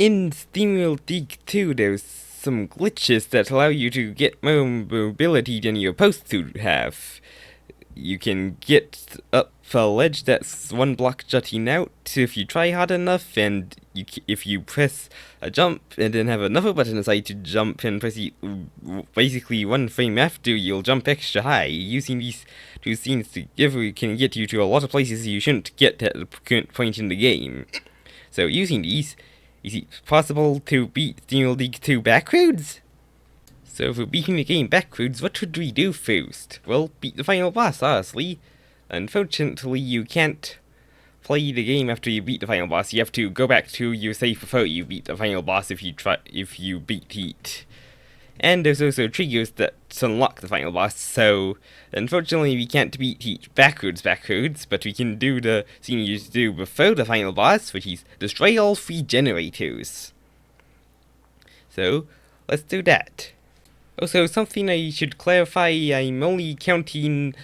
In Steamworld Dig 2, there's some glitches that allow you to get more mobility than you're supposed to have. You can get up a ledge that's one block jutting out if you try hard enough, and if you press a jump and then have another button aside to jump and press basically one frame after, you'll jump extra high. Using these two scenes together can get you to a lot of places you shouldn't get at the current point in the game. So using these, is it possible to beat Steamworld Dig 2 backwards? So for beating the game backwards, what should we do first? Well, beat the final boss, honestly. Unfortunately, you can't play the game after you beat the final boss. You have to go back to your save before you beat the final boss if you beat it. And there's also triggers that unlock the final boss, so unfortunately we can't beat it backwards, but we can do the thing you do before the final boss, which is destroy all 3 generators. So, let's do that. Also, something I should clarify, I'm only counting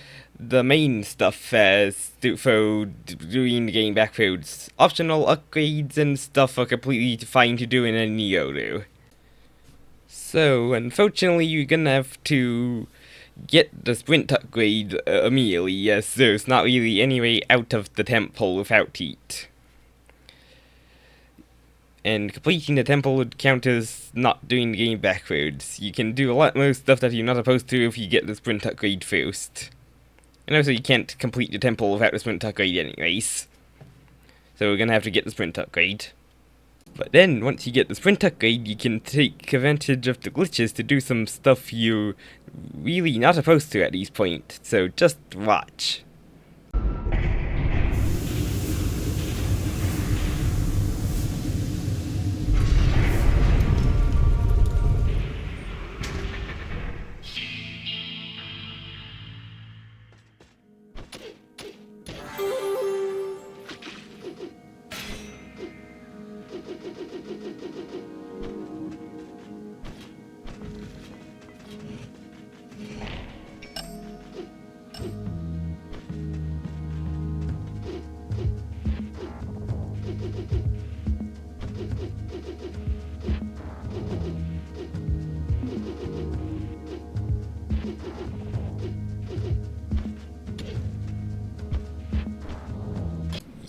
the main stuff as for doing the game backwards. Optional upgrades and stuff are completely fine to do in any order. So, unfortunately, you're gonna have to get the sprint upgrade immediately, as there's not really any way out of the temple without it. And completing the temple would count as not doing the game backwards. You can do a lot more stuff that you're not supposed to if you get the sprint upgrade first. And also, you can't complete the temple without the sprint upgrade anyways. So we're gonna have to get the sprint upgrade. But then, once you get the sprint upgrade, you can take advantage of the glitches to do some stuff you're really not supposed to at this point. So just watch.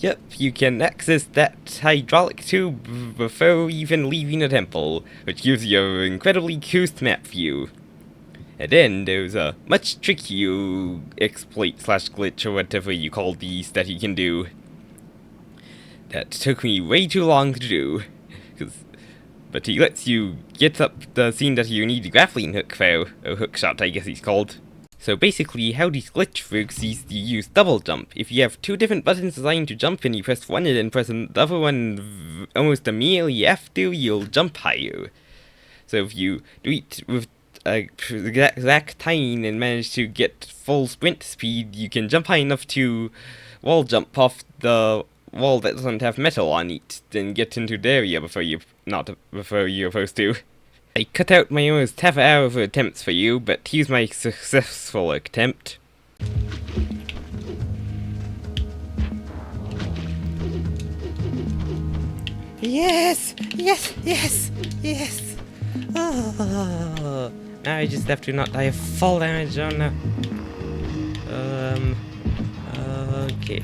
Yep, you can access that hydraulic tube before even leaving the temple, which gives you an incredibly cursed map view. And then there's a much trickier exploit slash glitch or whatever you call these that you can do. That took me way too long to do, but he lets you get up the scene that you need the grappling hook for, or hook shot I guess it's called. So basically, how this glitch works is you use double jump. If you have 2 different buttons assigned to jump and you press one and then press the other one almost immediately after, you'll jump higher. So if you do it with the exact time and manage to get full sprint speed, you can jump high enough to wall jump off the wall that doesn't have metal on it, then get into the area before you're supposed to. I cut out my almost half hour of attempts for you, but here's my successful attempt. Yes! Yes! Yes! Yes! Oh, now I just have to not die of fall damage. Oh no. Okay.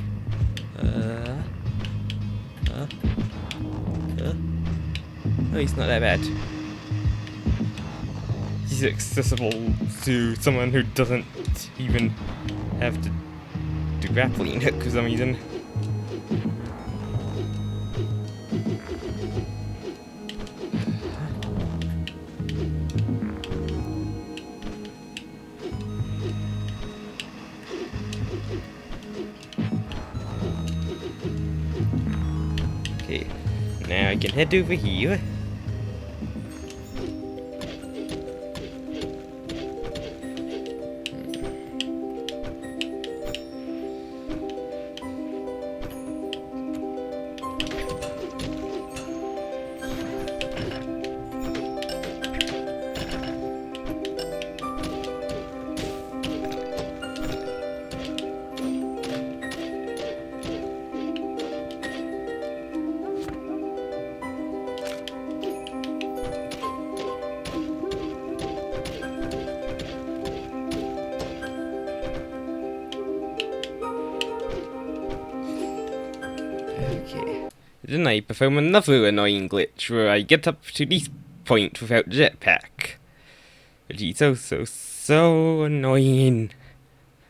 Oh, he's not that bad. He's accessible to someone who doesn't even have to do grappling hook for some reason. Okay, now I can head over here. Then I perform another annoying glitch where I get up to this point without jetpack. Which is so annoying.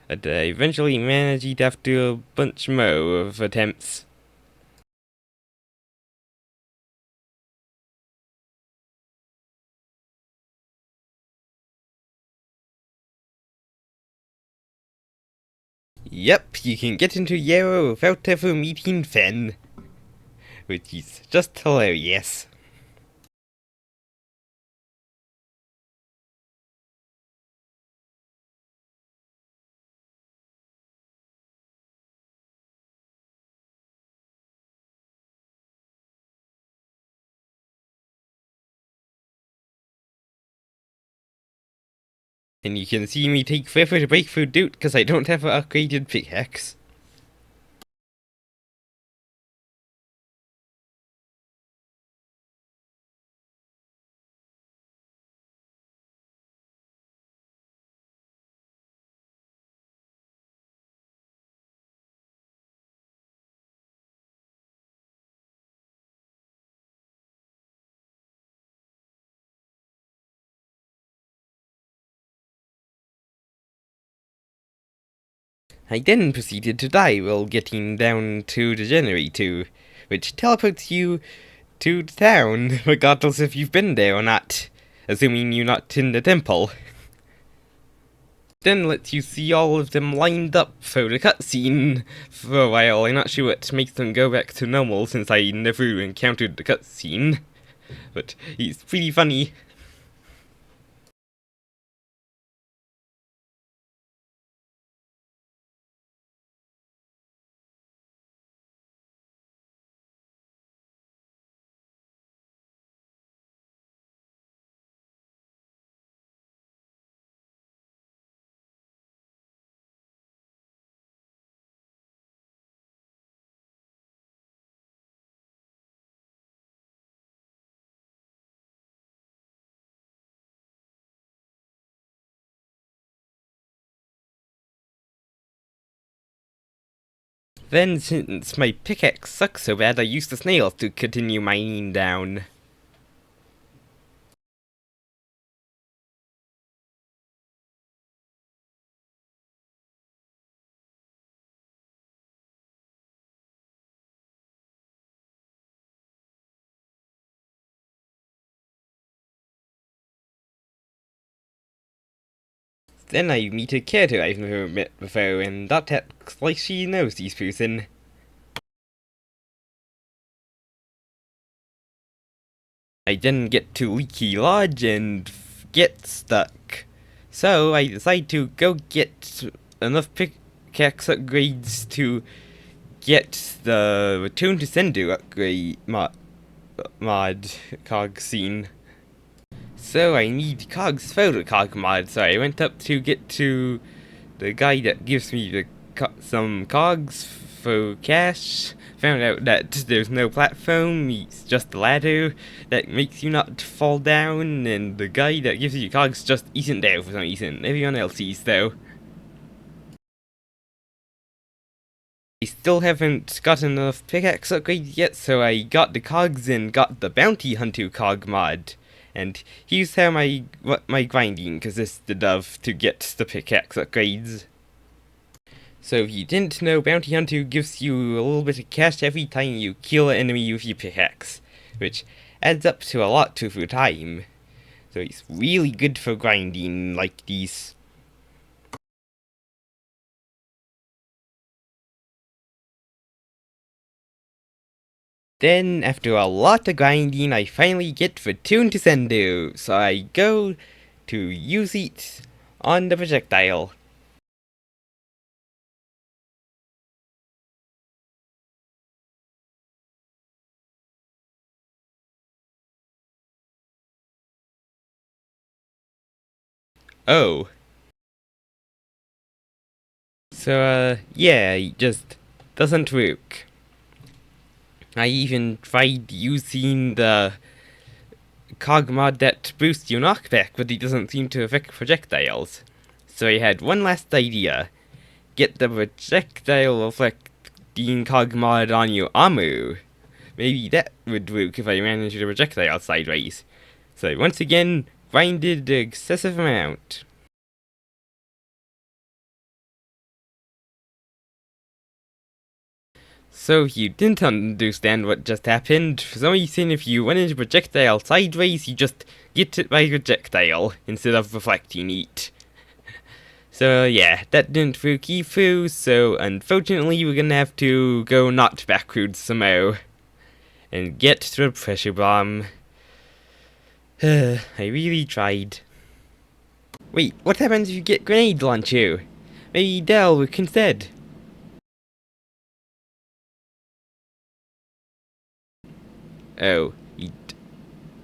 But I eventually managed it after a bunch more of attempts. Yep, you can get into Yarrow without ever meeting Fen. Which is just hilarious. And you can see me take forever to break through dirt because I don't have an upgraded pickaxe. I then proceeded to die while getting down to the generator, which teleports you to the town, regardless if you've been there or not, assuming you're not in the temple. Then lets you see all of them lined up for the cutscene for a while. I'm not sure what makes them go back to normal since I never encountered the cutscene, but it's pretty funny. Then, since my pickaxe sucks so bad, I use the snails to continue mining down. Then I meet a character I've never met before, and that acts like she knows this person. I then get to Leaky Lodge and get stuck. So I decide to go get enough pickaxe upgrades to get the Return to Sender upgrade mod cog scene. So I need cogs for the cog mod, so I went up to get to the guy that gives me the some cogs for cash. Found out that there's no platform, it's just a ladder that makes you not fall down, and the guy that gives you cogs just isn't there for some reason. Everyone else is, though. I still haven't gotten enough pickaxe upgrades yet, so I got the cogs and got the Bounty Hunter cog mod. And here's how my grinding consisted of to get the pickaxe upgrades. So if you didn't know, Bounty Hunter gives you a little bit of cash every time you kill an enemy with your pickaxe, which adds up to a lot over time. So it's really good for grinding like these. Then, after a lot of grinding, I finally get Return to Sender, so I go to use it on the projectile. Oh. So, yeah, it just doesn't work. I even tried using the cog mod that boosts your knockback, but it doesn't seem to affect projectiles. So I had one last idea. Get the projectile reflecting cog mod on your armor. maybe that would work if I managed the projectile sideways. So once again, grinded the excessive amount. So if you didn't understand what just happened, for some reason if you went into projectile sideways, you just get it by projectile instead of reflecting it. So yeah, that didn't work either, so unfortunately we're gonna have to go not backwards somehow. And get the pressure bomb. I really tried. Wait, what happens if you get grenade launcher? Maybe that'll work instead. Oh, it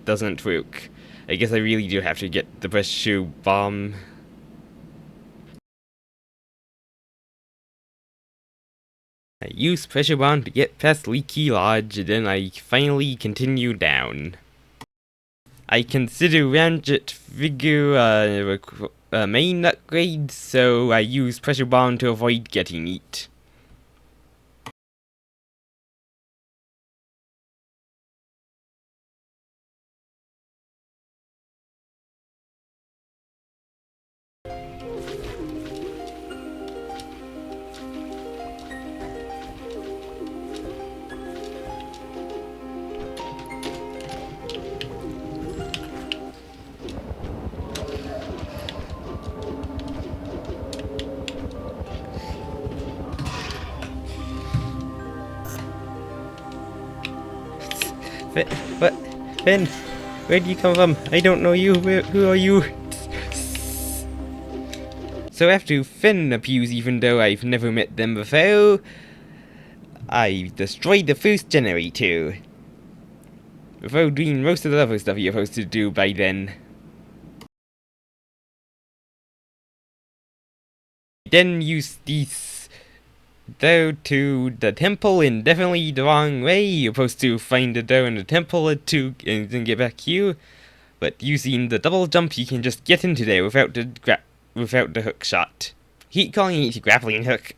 doesn't work. I guess I really do have to get the pressure bomb. I use pressure bomb to get past Leaky Lodge, and then I finally continue down. I consider Ramjet figure a main upgrade, so I use pressure bomb to avoid getting it. What? Finn, where'd you come from? I don't know you. Who are you? So after Finn appears, even though I've never met them before, I destroyed the first generator. Before doing most of the other stuff you're supposed to do by then. Then use these though to the temple in definitely the wrong way. You're supposed to find the door in the temple and then get back here. But using the double jump, you can just get into there without the hook shot. Keep calling it a grappling hook.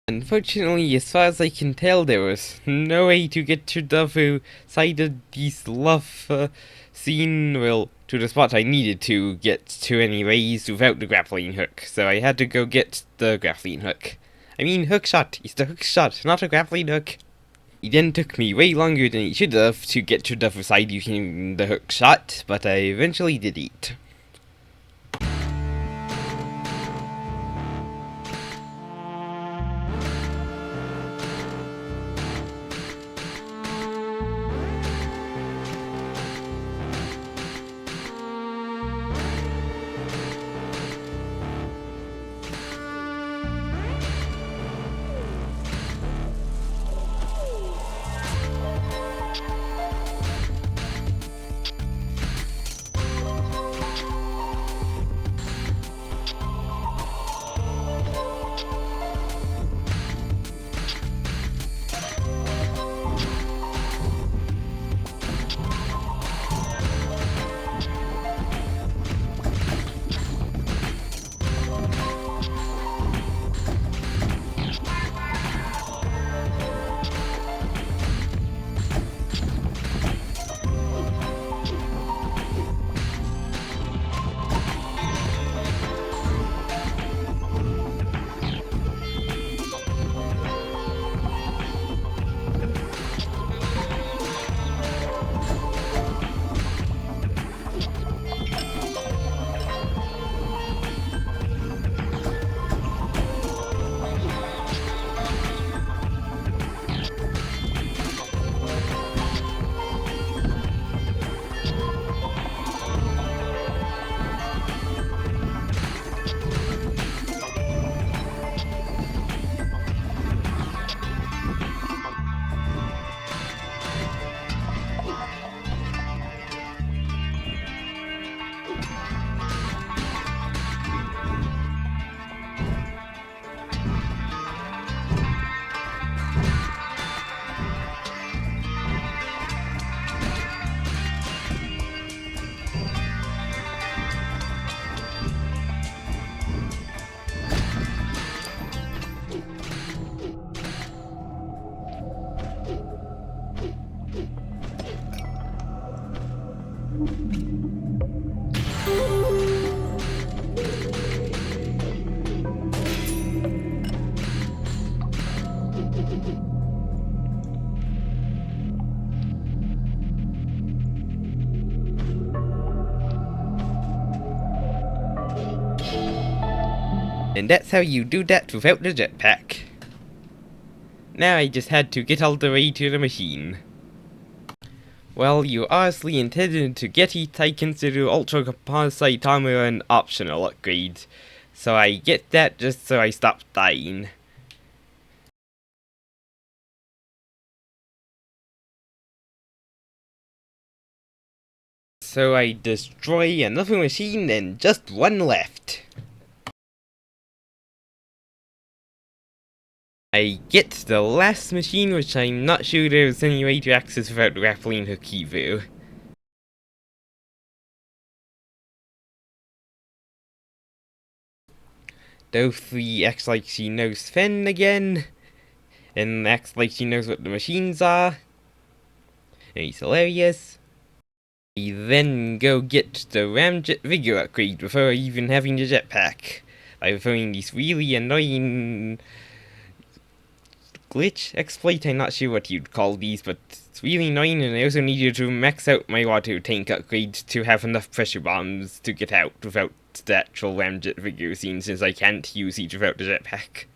Unfortunately, as far as I can tell, there was no way to get to the other side of this love scene, well, to the spot I needed to get to anyways, without the grappling hook, so I had to go get the grappling hook. I mean, hook shot. It's the hook shot, not a grappling hook. It then took me way longer than it should have to get to the other side using the hook shot, but I eventually did it. And that's how you do that without the jetpack. Now I just had to get all the way to the machine. Well, you honestly intended to get it, I consider Ultra Composite Armor an optional upgrade. So I get that just so I stop dying. So I destroy another machine and just one left. I get the last machine, which I'm not sure there's any way to access without the grappling hook either. Dothie acts like she knows Fen again, and acts like she knows what the machines are. And he's hilarious. I then go get the Ramjet Vigor upgrade before even having the jetpack, by throwing these really annoying glitch exploit. I'm not sure what you'd call these, but it's really annoying, and I also needed to max out my water tank upgrade to have enough pressure bombs to get out without the actual Ramjet Vigor scene, since I can't use each without the jetpack.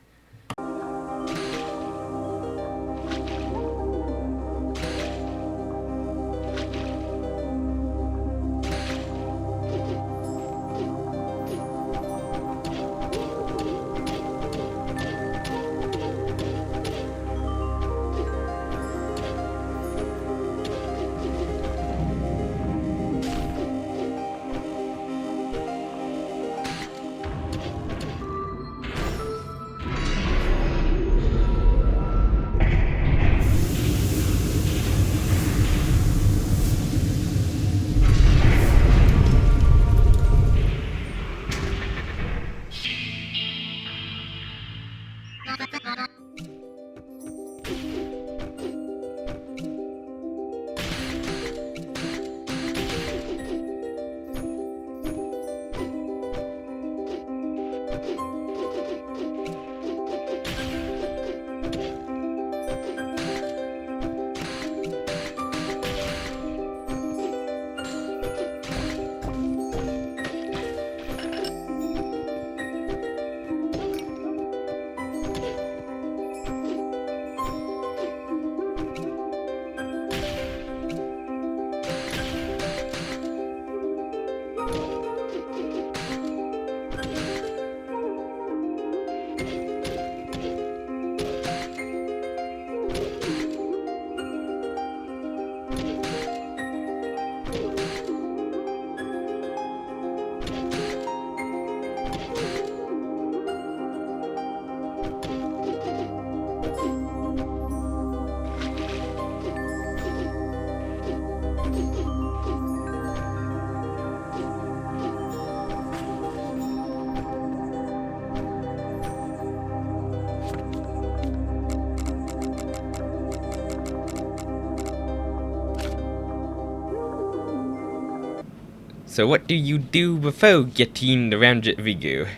So what do you do before getting the Ramjet Vigor?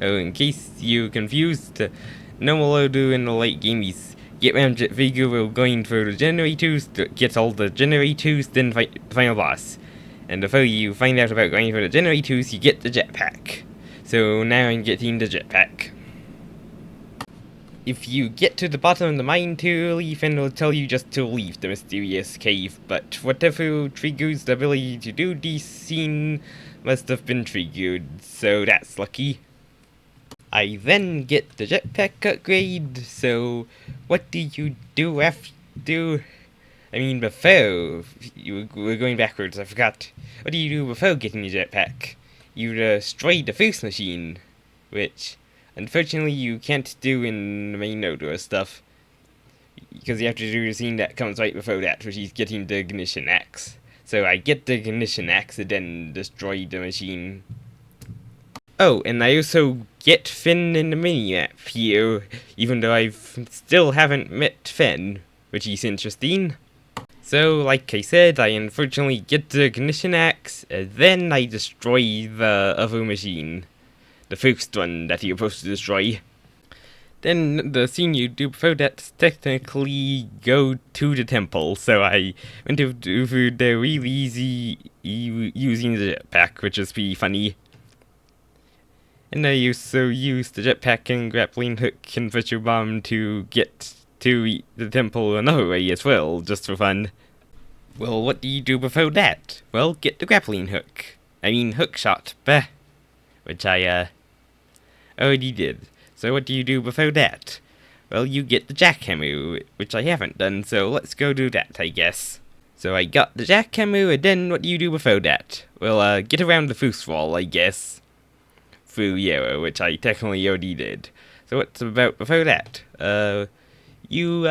Oh, in case you're confused, normal order in the late game is get Ramjet Vigor while going for the generators, get all the generators, then fight the final boss. And before you find out about going for the generators, you get the jetpack. So now I'm getting the jetpack. If you get to the bottom of the mine too early, Fen will tell you just to leave the mysterious cave, but whatever triggers the ability to do this scene must have been triggered, so that's lucky. I then get the jetpack upgrade, so what do you do after? I mean, before, we're going backwards, I forgot. What do you do before getting the jetpack? You destroy the first machine, which unfortunately you can't do in the main order of stuff, because you have to do the scene that comes right before that, which is getting the ignition axe. So I get the ignition axe and then destroy the machine. Oh, and I also get Finn in the mini-map here, even though I still haven't met Finn, which is interesting. So, like I said, I unfortunately get the ignition axe, and then I destroy the other machine. The first one that you're supposed to destroy. Then the scene you do before that technically go to the temple, so I went to do the really easy using the jetpack, which is pretty funny. And I also use the jetpack and grappling hook and pressure bomb to get to the temple another way as well, just for fun. Well, what do you do before that? Well, get the grappling hook. I mean, hook shot, bah. Which I, already did. So what do you do before that? Well, you get the jackhammer, which I haven't done, so let's go do that, I guess. So I got the jackhammer, and then what do you do before that? Well, get around the first wall, I guess. Through Yarrow, which I technically already did. So what's about before that? You,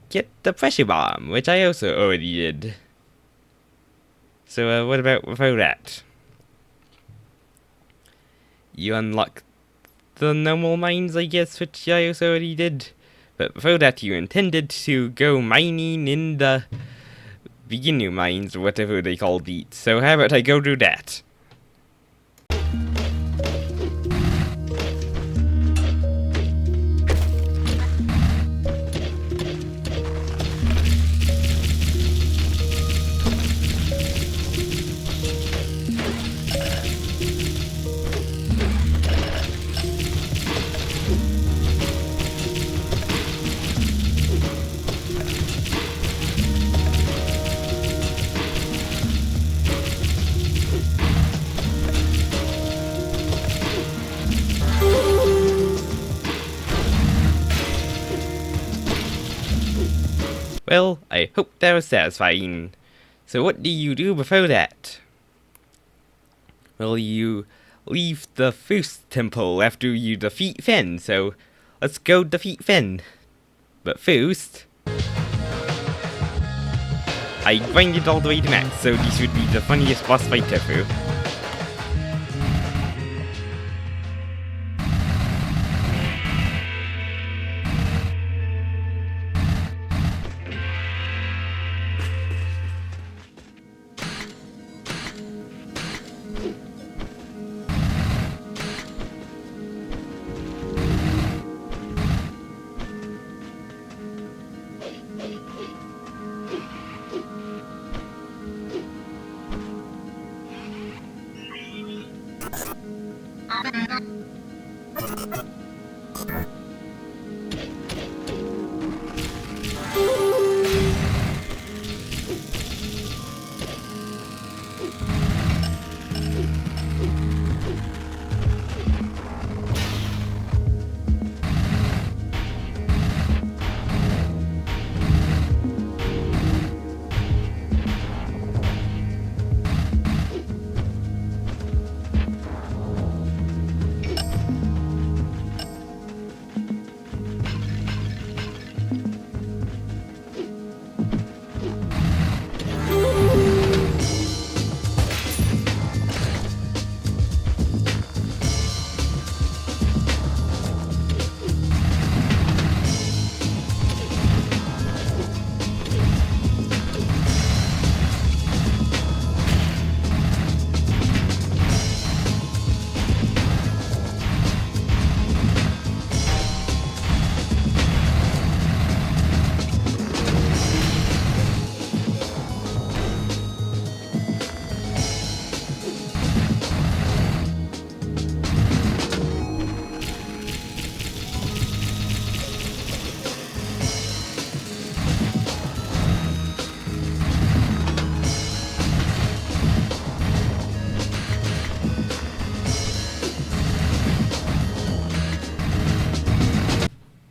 get the pressure bomb, which I also already did. So, what about before that? You unlock the normal mines, I guess, which I also already did. But before that, you intended to go mining in the beginner mines, or whatever they call these. So how about I go do that? Well, I hope that was satisfying. So what do you do before that? Well, you leave the first temple after you defeat Fen, so let's go defeat Fen. But first, I grinded all the way to max, so this would be the funniest boss fight ever.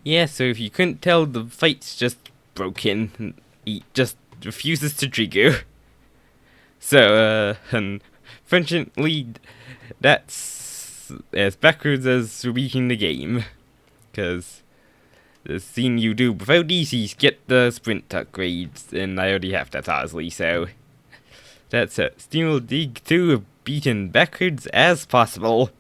Yeah, so if you couldn't tell, the fight's just broken. He just refuses to trigger. So, unfortunately, that's as backwards as beating the game. Because the thing you do before these is get the sprint upgrades, and I already have that obviously, so that's it. Steamworld Dig 2 beaten backwards as possible.